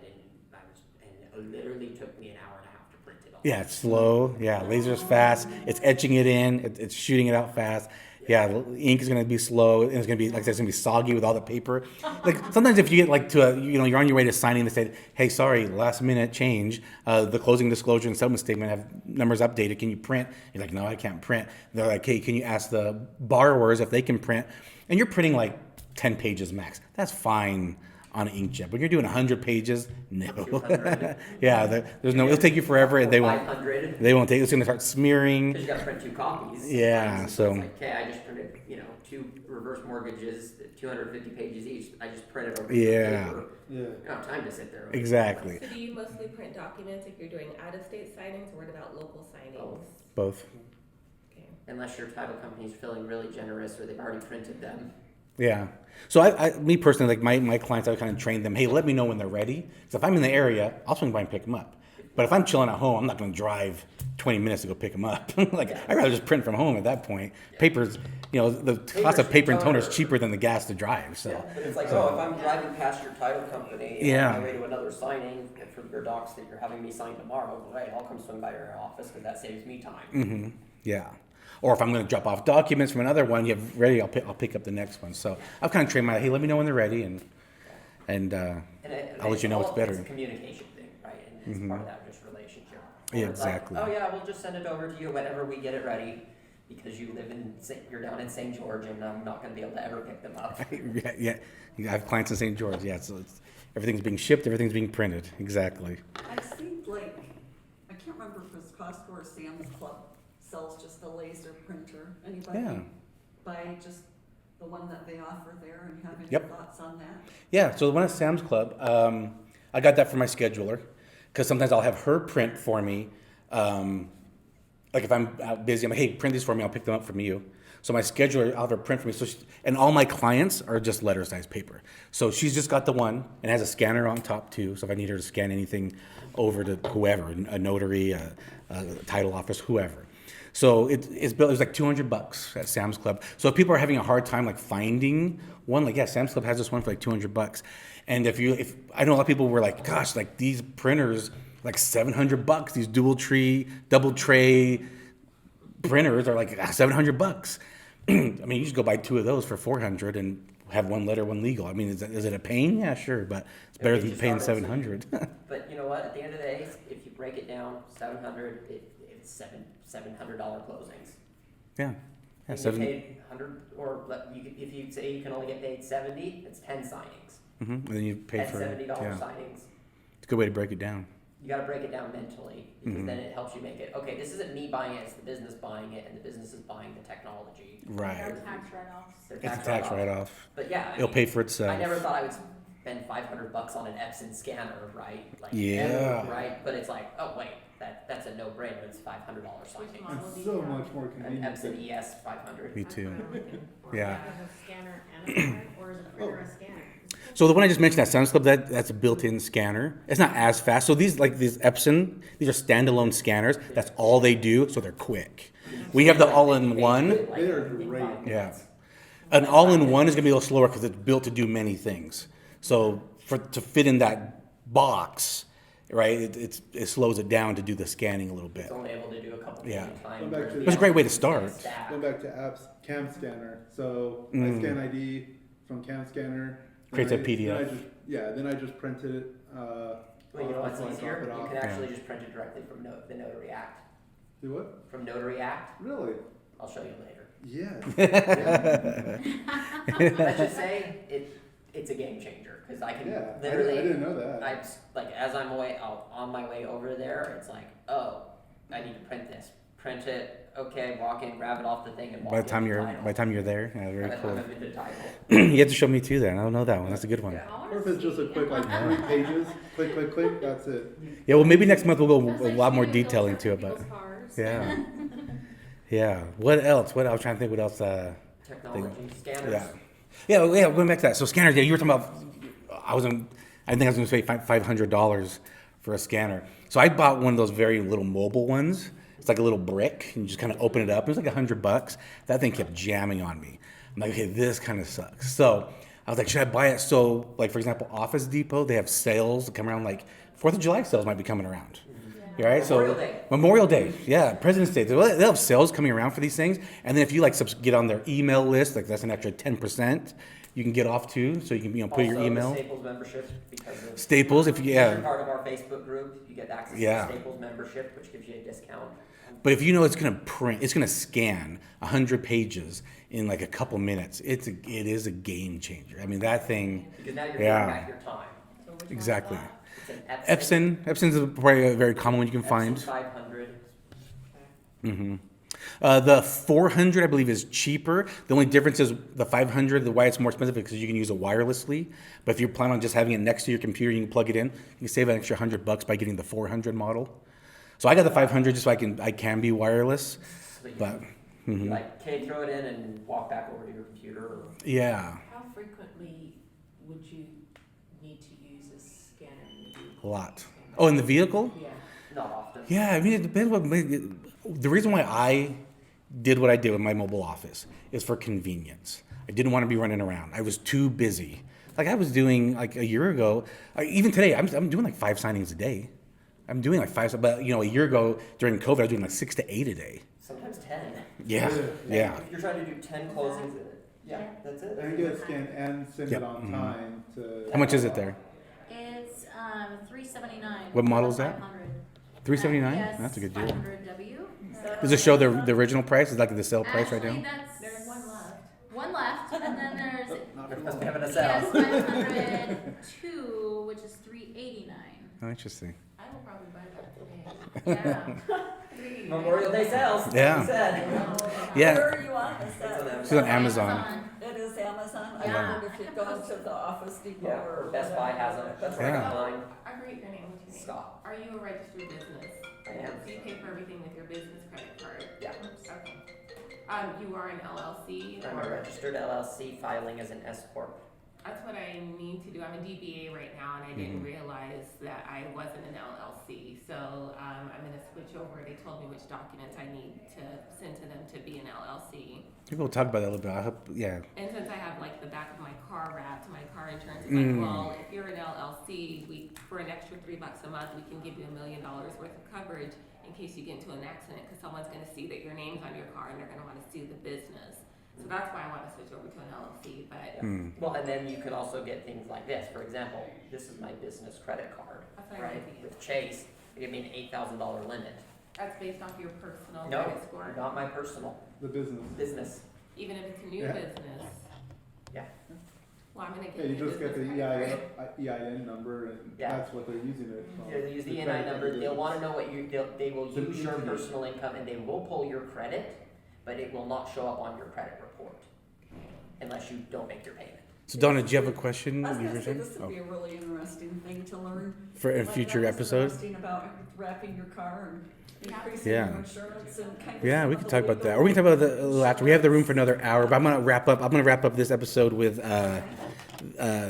it literally took me an hour and a half to print it all. Yeah, it's slow. Yeah, laser's fast. It's etching it in. It's shooting it out fast. Yeah, the ink is gonna be slow, and it's gonna be like I said, it's gonna be soggy with all the paper. Like sometimes if you get like to you're on your way to signing, they say, "Hey, sorry, last minute change. The closing disclosure and settlement statement have numbers updated. Can you print?" You're like, "No, I can't print." They're like, "Hey, can you ask the borrowers if they can print?" And you're printing like 10 pages max. That's fine on an inkjet. But you're doing 100 pages, no. 200. Yeah, there's no. It'll take you forever, and they won't. 500. They won't take. It's gonna start smearing. Because you got to print 2 copies. Yeah, It's so- like, okay, I just printed 2 reverse mortgages, 250 pages each. I just printed over Yeah. paper. Yeah. You don't have time to sit there. Exactly. So do you mostly print documents if you're doing out-of-state signings, or what about local signings? Both. Both. Okay. Unless your title company's feeling really generous or they've already printed them. Yeah. So me personally, like my clients, I kind of train them. Hey, let me know when they're ready. Because if I'm in the area, I'll swing by and pick them up. But if I'm chilling at home, I'm not going to drive 20 minutes to go pick them up. Like, I'd rather just print from home at that point. Paper's, the cost of paper and toner is cheaper than the gas to drive. So, Yeah, but it's like, oh, if I'm driving past your title company and Yeah. on my way to another signing for your docs that you're having me sign tomorrow, great, I'll come swing by your office because that saves me time. yeah. Or if I'm going to drop off documents from another one, you have ready, I'll pick up the next one. So I've kind of trained hey, let me know when they're ready, and I'll let you know what's better. It's a communication thing, right? And it's part of that rich relationship. Yeah, Or it's like, exactly. oh yeah, we'll just send it over to you whenever we get it ready, because you're down in St. George, and I'm not going to be able to ever pick them up. yeah. I have clients in St. George. Yeah, so everything's being shipped, everything's being printed. Exactly. I've seen like, I can't remember if it's Costco or Sam's Club sells just a laser printer. Anybody Yeah. buy just the one that they offer there and have any Yep. thoughts on that? Yeah, so the one at Sam's Club, I got that for my scheduler because sometimes I'll have her print for me. Like if I'm out busy, I'm like, hey, print these for me. I'll pick them up from you. So my scheduler, I'll have her print for me. And all my clients are just letter size paper. So she's just got the one and has a scanner on top too. So if I need her to scan anything over to whoever, a notary, a title office, whoever. So it's built. It was like $200 at Sam's Club. So if people are having a hard time like finding one, like Sam's Club has this one for like $200. And if I know a lot of people were like, gosh, like these printers, like $700. These double tray printers are like $700. I mean, you just go buy 2 of those for $400 and have one letter, one legal. I mean, is it a pain? Yeah, sure, but it's better It than just paying started $700. But you know what? At the end of the day, if you break it down, 700, it's $700 closings. Yeah, You get paid 100, or if you say you can only get paid 70, it's 10 signings. And then you pay At for $70 yeah. signings. It's a good way to break it down. You got to break it down mentally, because then it helps you make it. Okay, this isn't me buying it; it's the business buying it, and the business is buying the technology. Right. Their tax write-offs. Their It's a tax write-off. write-off. But yeah, It'll pay for itself. I never thought I would spend $500 on an Epson scanner, right? Like, Yeah. ever, right? But it's like, oh wait, that's a no-brainer. It's $500 signing. It's so much more An convenient. Epson ES 500. Me too. Or Yeah. have a scanner and a printer, or is it a printer and a scanner? So the one I just mentioned at Sam's Club, that's a built-in scanner. It's not as fast. So these Epson, these are standalone scanners. That's all they do, so they're quick. We have the all-in-one. They are great. Yeah. An all-in-one is gonna be a little slower because it's built to do many things. So to fit in that box, right, it slows it down to do the scanning a little bit. It's only able to do a couple things Yeah. at a time. Going back to- whereas It's a great way to the start. Epson stack. Going back to apps, Cam Scanner. So I scan ID from Cam Scanner. Creates then a PDF. Then I just printed it. Well, you know what's before I easier? drop it You off. can actually just print it directly from the Notary Act. Do what? From Notary Act, Really? I'll show you later. Yes. Let's just say it's a game changer, because I can Yeah. I literally. didn't know that. Like as I'm on my way over there, it's like, oh, I need to print this. Print it. Okay, walk in, grab it off the thing, and walk By the time into you're title. there, yeah, By very the time cool. I'm into title. You have to show me too then. I don't know that one. That's a good one. Yeah. Or if it's just a quick, like 3 pages, click, that's it. Yeah, well, maybe next month we'll go That's a like lot more shooting detail filter into it, for but people's cars. yeah, yeah. What else? I was trying to think what else. Technology, scanners. Yeah. Going back to that. So scanners. Yeah, you were talking about. I think I was going to say $500 for a scanner. So I bought one of those very little mobile ones. It's like a little brick, and you just kind of open it up. It was like $100. That thing kept jamming on me. I'm like, okay, this kind of sucks. So I was like, should I buy it? So, like for example, Office Depot, they have sales that come around. Like 4th of July sales might be coming around. Right? Memorial So Day. Memorial Day, yeah, President's Day. They'll have sales coming around for these things, and then if you like get on their email list, like that's an extra 10% you can get off too. So you can put your Also, email. the Staples membership, because of Staples, if you you're part of our Facebook group, you get access Yeah. to the Staples membership, which gives you a discount. But if you know it's gonna scan 100 pages in like a couple minutes, it is a game changer. I mean that thing. Because now you're Yeah. getting back your time. So which one is Exactly. that? It's an Epson's probably a very common one you can Epson find. 500. The 400, I believe, is cheaper. The only difference is the 500. The why it's more expensive because you can use it wirelessly. But if you plan on just having it next to your computer, you can plug it in. You can save an extra $100 by getting the 400 model. So I got the 500 just so I can be wireless. So you But can, like, throw it in and walk back over to your computer. Or, yeah, How frequently would you need to use a scanner in the vehicle? a lot. Oh, in the vehicle? Yeah. Not often. Yeah, I mean, it depends the reason why I did what I did with my mobile office is for convenience. I didn't want to be running around. I was too busy. Like I was doing like a year ago, even today, I'm doing like 5 signings a day. I'm doing like 5, but a year ago during COVID, I was doing like 6 to 8 a day. Sometimes 10. Yeah, yeah. If you're trying to do 10 closings, yeah, that's it. And you get it scanned and send Yep. it on time to. How much is it there? It's $379. What model is that? 500. $379? Yes, That's a good deal. 500W. Does it show the original price? Is like the sale price right Actually, now? There's one left. One left, and then there's They're supposed to be having a yes, sale. 502, which is $389. Oh, interesting. I will probably buy that today. Yeah. Memorial Day sales. Yeah. Like you said. Yeah. Where are you on? Is It's on that? She's on Amazon. It is Amazon? I Yeah. wondered if you'd gone to the Office Depot Yeah, or. or Best Buy has them. That's right Yeah. online. I forget your name, what's your name? Scott. Are you a registered business? I am. So you pay for everything with your business credit card? Yeah. Okay. You are an LLC? I'm or- a registered LLC filing as an S corp. That's what I need to do. I'm a DBA right now, and I didn't realize that I wasn't an LLC. So I'm going to switch over. They told me which documents I need to send to them to be an LLC. Maybe we'll talk about that a little bit. I hope, yeah. And since I have like the back of my car wrapped, my car insurance is like, well, if you're an LLC, for an extra $3 a month, we can give you $1 million worth of coverage in case you get into an accident, because someone's going to see that your name's on your car and they're going to want to sue the business. So that's why I want to switch over to an LLC. But Well, and then you could also get things like this. For example, this is my business credit card, that's what I right? want to use. With Chase, they give me an $8,000 limit. That's based off your personal No, credit score, not my personal The business. business. even if it's a new Yeah. business. Yeah. Well, I'm going to Yeah, get you a just get the business credit card. EIN number, and Yeah. that's what they're using it for. They use the The ENI credit number. card They'll want to business. know what they will It's an use your entity. personal income, and they will pull your credit, but it will not show up on your credit report unless you don't make your payment. So Donna, do you have a question? I was you were gonna say, saying? this would be a really interesting thing to learn. For a Like future that was episode? Interesting about wrapping your car and increasing Yeah. your insurance and kind of. Yeah, some we of can the talk about that. legal Or we can talk about that a little after. We have the room for another hour, but I'm gonna wrap up this episode with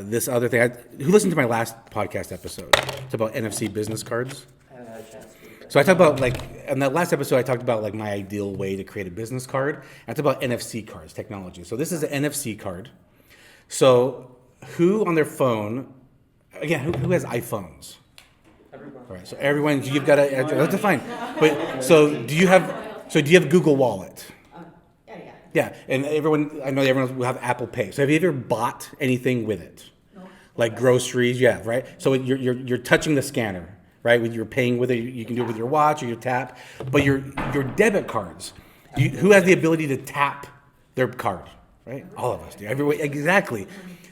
this other thing. Who listened to my last podcast episode? It's about NFC business cards. I haven't had a chance to do that. So I talked about in that last episode, I talked about like my ideal way to create a business card. I talked about NFC cards, technology. So this is an NFC card. So who on their phone, again, who has iPhones? Everyone. All right, so everyone, you've got to, that's fine. But so do you have Google Wallet? Yeah, yeah. Yeah, and I know everyone will have Apple Pay. So have you ever bought anything with it? No. Like groceries, yeah, right? So you're touching the scanner, right? When you're paying with it, you can do it with your watch or your tap. But your debit cards, who has the ability to tap their card, right? All of us do. Everyone, exactly.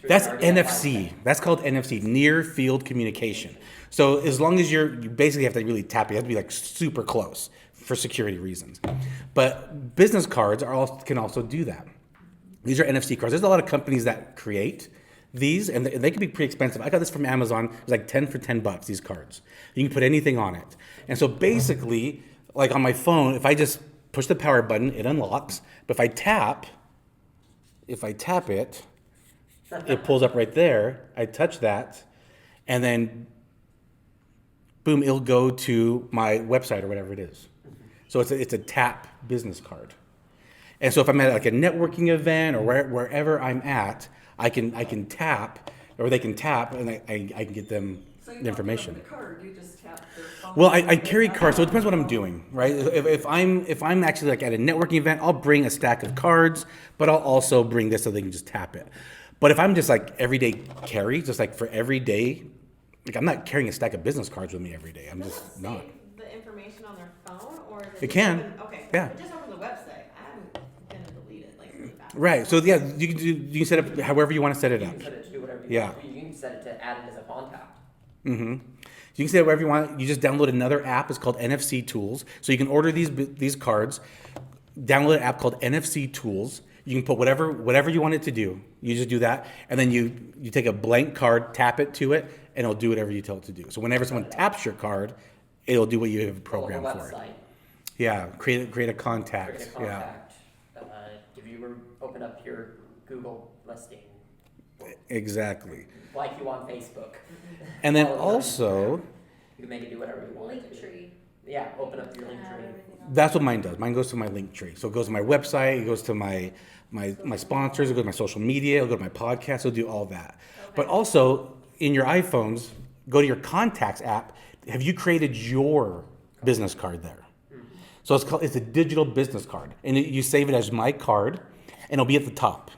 That's NFC. That's called NFC, near field communication. So as long as you basically have to really tap, you have to be like super close for security reasons. But business cards can also do that. These are NFC cards. There's a lot of companies that create these, and they can be pretty expensive. I got this from Amazon. It's like 10 for $10, these cards. You can put anything on it. And so basically, like on my phone, if I just push the power button, it unlocks. But if I tap it, it pulls up right there. I touch that, and then boom, it'll go to my website or whatever it is. So it's a tap business card. And so if I'm at like a networking event or wherever I'm at, I can tap, or they can tap, and I can get them So you the don't information. give them the card, you just tap their phone. Well, I carry cards, so it depends what I'm doing, right? If I'm actually like at a networking event, I'll bring a stack of cards, but I'll also bring this so they can just tap it. But if I'm just like everyday carry, just like for every day, like I'm not carrying a stack of business cards with me every day. I'm Does just it not. save the information on their phone, or is It just can. Okay. Yeah. Just open the website. I'm gonna delete it like really fast. Right. So yeah, you can set up however you want to set it You up. can set it to do whatever you Yeah. want. You can set it to add it as a contact. Mm-hmm. You can say whatever you want. You just download another app. It's called NFC Tools. So you can order these cards. Download an app called NFC Tools. You can put whatever you want it to do. You just do that, and then you take a blank card, tap it to it, and it'll do whatever you tell it to do. So whenever someone taps your card, it'll do what you have programmed Go to the for it. website, Yeah. Create a contact. create a Yeah. contact. If you were open up your Google listing, Exactly. like you on Facebook. And then Follow them. also, You can make it do whatever you want it to. Linktree. Yeah, open up your link Have tree. everything on That's what mine does. Mine goes to my link tree. So it goes to my website, it goes to my sponsors, it goes to my social media, it'll go to my podcast, it'll do all that. But Okay. also in your iPhones, go to your contacts app. Have you created your business card there? So it's a digital business card, and you save it as my card, and it'll be at the top.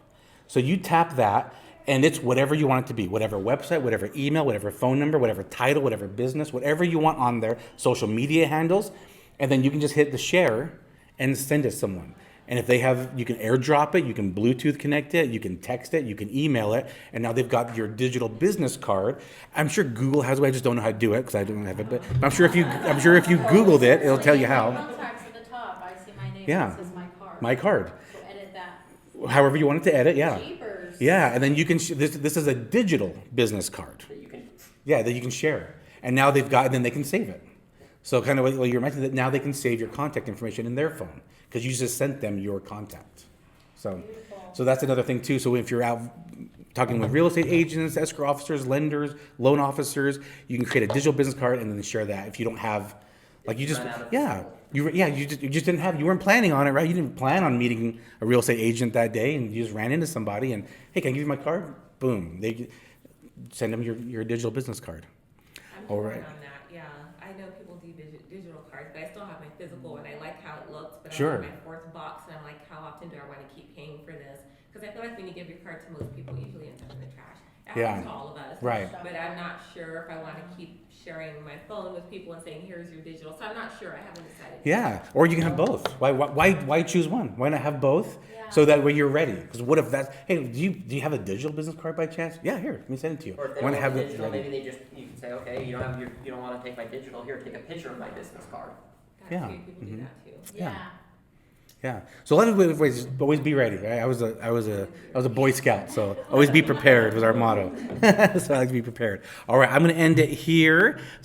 So you tap that, and it's whatever you want it to be, whatever website, whatever email, whatever phone number, whatever title, whatever business, whatever you want on there, social media handles, and then you can just hit the share and send it to someone. And if they have, you can airdrop it, you can Bluetooth connect it, you can text it, you can email it, and now they've got your digital business card. I'm sure Google has a way. I just don't know how to do it because I don't have it. But I'm sure if you Googled it, it'll tell you how. Contacts at the top, I see my name, Yeah. it says my card. My card, So edit that. however you want it to edit. Yeah, Jeepers. yeah, and then you can. This is a digital business card. That you can. Yeah, that you can share. And now they've got, and then they can save it. So kind of what you're mentioning, that now they can save your contact information in their phone because you just sent them your contact. So that's another thing too. So if you're out talking with real estate agents, escrow officers, lenders, loan officers, you can create a digital business card and then share that. If you don't have, like you just, Run out of yeah, people. you just didn't have, you weren't planning on it, right? You didn't plan on meeting a real estate agent that day, and you just ran into somebody and, hey, can I give you my card? Boom, they send them your digital business card. I'm All torn right. on that, yeah. I know people do digital cards, but I still have my physical and I like how it looks, but Sure. I'm on my fourth box and I'm like, how often do I want to keep paying for this? Because I feel like when you give your card to most people, usually ends up in the trash. It Yeah. happens to all of us. Right. But I'm not sure if I want to keep sharing my phone with people and saying, here's your digital. So I'm not sure. I haven't decided. Yeah, or you can have both. Why choose one? Why not have both? Yeah. So that way you're ready. Because what if that's, hey, do you have a digital business card by chance? Yeah, here, let me send it to you. Or if they Want don't to have have it digital, ready. maybe you can say, okay, you don't want to take my digital. Here, take a picture of my business card. That Yeah. too, people do that too. Yeah. Yeah. So a lot of ways, always be ready. Right? I was a Boy Scout, so always be prepared was our motto. So I like to be prepared. All right, I'm going to end it here.